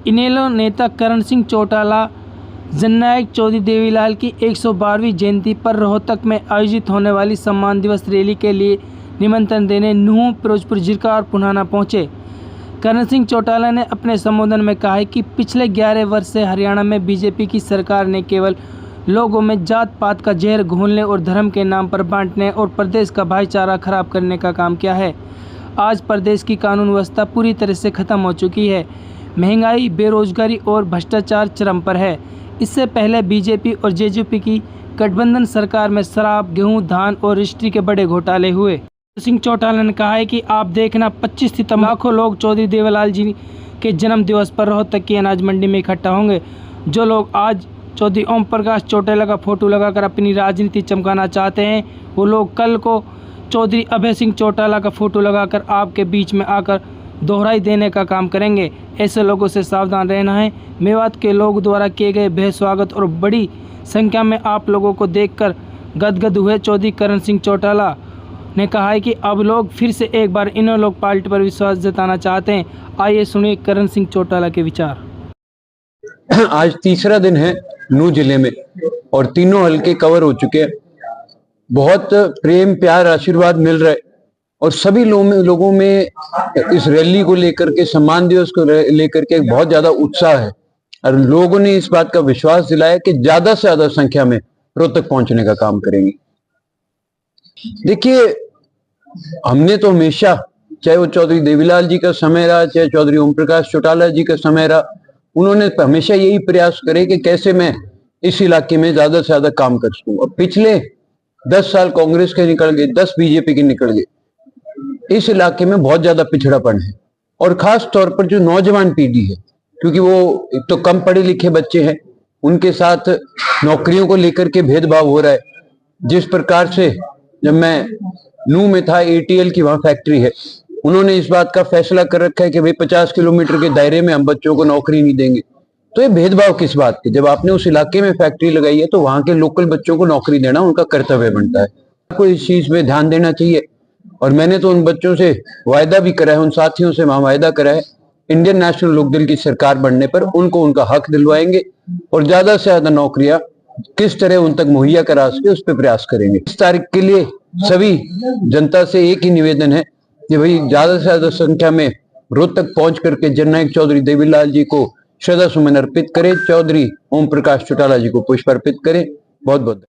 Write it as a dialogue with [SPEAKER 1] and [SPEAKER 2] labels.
[SPEAKER 1] इनेलो नेता करण सिंह चौटाला जननायक चौधरी देवीलाल की 112वीं जयंती पर रोहतक में आयोजित होने वाली सम्मान दिवस रैली के लिए निमंत्रण देने नूंह, फिरोजपुर, जिरका और पुनाना पहुंचे। करण सिंह चौटाला ने अपने संबोधन में कहा है कि पिछले 11 वर्ष से हरियाणा में बीजेपी की सरकार ने केवल लोगों में जात पात का जहर घोलने और धर्म के नाम पर बांटने और प्रदेश का भाईचारा खराब करने का काम किया है। आज प्रदेश की कानून व्यवस्था पूरी तरह से खत्म हो चुकी है। महंगाई, बेरोजगारी और भ्रष्टाचार चरम पर है। इससे पहले बीजेपी और जेजेपी की गठबंधन सरकार में शराब, गेहूं, धान और रजिस्ट्री के बड़े घोटाले हुए। सिंह चौटाला ने कहा है कि आप देखना 25 सितंबर लाखों लोग चौधरी देवीलाल जी के जन्म दिवस पर रोहतक की अनाज मंडी में इकट्ठा होंगे। जो लोग आज चौधरी ओम प्रकाश चौटाला का फोटो लगाकर अपनी राजनीति चमकाना चाहते हैं, वो लोग कल को चौधरी अभय सिंह चौटाला का फोटो लगाकर आपके बीच में आकर दोहराई देने का काम करेंगे। ऐसे लोगों से सावधान रहना है। मेवात के लोगों द्वारा किए गए बेहद स्वागत और बड़ी संख्या में आप लोगों को देखकर गदगद हुए चौधरी करण सिंह चौटाला ने कहा है कि अब लोग फिर से एक बार इन्हों लोग पार्टी पर विश्वास जताना चाहते हैं। आइए सुनिए करण सिंह चौटाला के विचार।
[SPEAKER 2] आज तीसरा दिन है नूंह जिले में और तीनों हलके कवर हो चुके हैं। बहुत प्रेम, प्यार, आशीर्वाद मिल रहा है और सभी लोगों में इस रैली को लेकर के, सम्मान दिवस को लेकर के बहुत ज्यादा उत्साह है और लोगों ने इस बात का विश्वास दिलाया कि ज्यादा से ज्यादा संख्या में रोहतक पहुंचने का काम करेंगे। देखिए, हमने तो हमेशा, चाहे वो चौधरी देवीलाल जी का समय रहा, चाहे चौधरी ओम प्रकाश चौटाला जी का समय रहा, उन्होंने हमेशा यही प्रयास करे कि कैसे मैं इस इलाके में ज्यादा से ज्यादा काम कर सकूं। और पिछले 10 साल कांग्रेस के निकल गए, 10 बीजेपी के निकल गए। इस इलाके में बहुत ज्यादा पिछड़ापन है और खास तौर पर जो नौजवान पीढ़ी है, क्योंकि वो एक तो कम पढ़े लिखे बच्चे हैं, उनके साथ नौकरियों को लेकर के भेदभाव हो रहा है। जिस प्रकार से जब मैं नूंह में था, एटीएल की वहां फैक्ट्री है, उन्होंने इस बात का फैसला कर रखा है कि भाई 50 किलोमीटर के दायरे में हम बच्चों को नौकरी नहीं देंगे। तो ये भेदभाव किस बात के? जब आपने उस इलाके में फैक्ट्री लगाई है तो वहां के लोकल बच्चों को नौकरी देना उनका कर्तव्य बनता है। आपको इस चीज में ध्यान देना चाहिए और मैंने तो उन बच्चों से वायदा भी करा है, उन साथियों से वहां वायदा करा है, इंडियन नेशनल लोकदल की सरकार बनने पर उनको उनका हक दिलवाएंगे और ज्यादा से ज्यादा नौकरियां किस तरह उन तक मुहैया करा सके उस पर प्रयास करेंगे। इस तारीख के लिए सभी जनता से एक ही निवेदन है कि भाई ज्यादा से ज्यादा संख्या में रोहतक पहुंच करके जननायक चौधरी देवीलाल जी को श्रद्धा सुमन अर्पित करें, चौधरी ओम प्रकाश चौटाला जी को पुष्प अर्पित करें। बहुत बहुत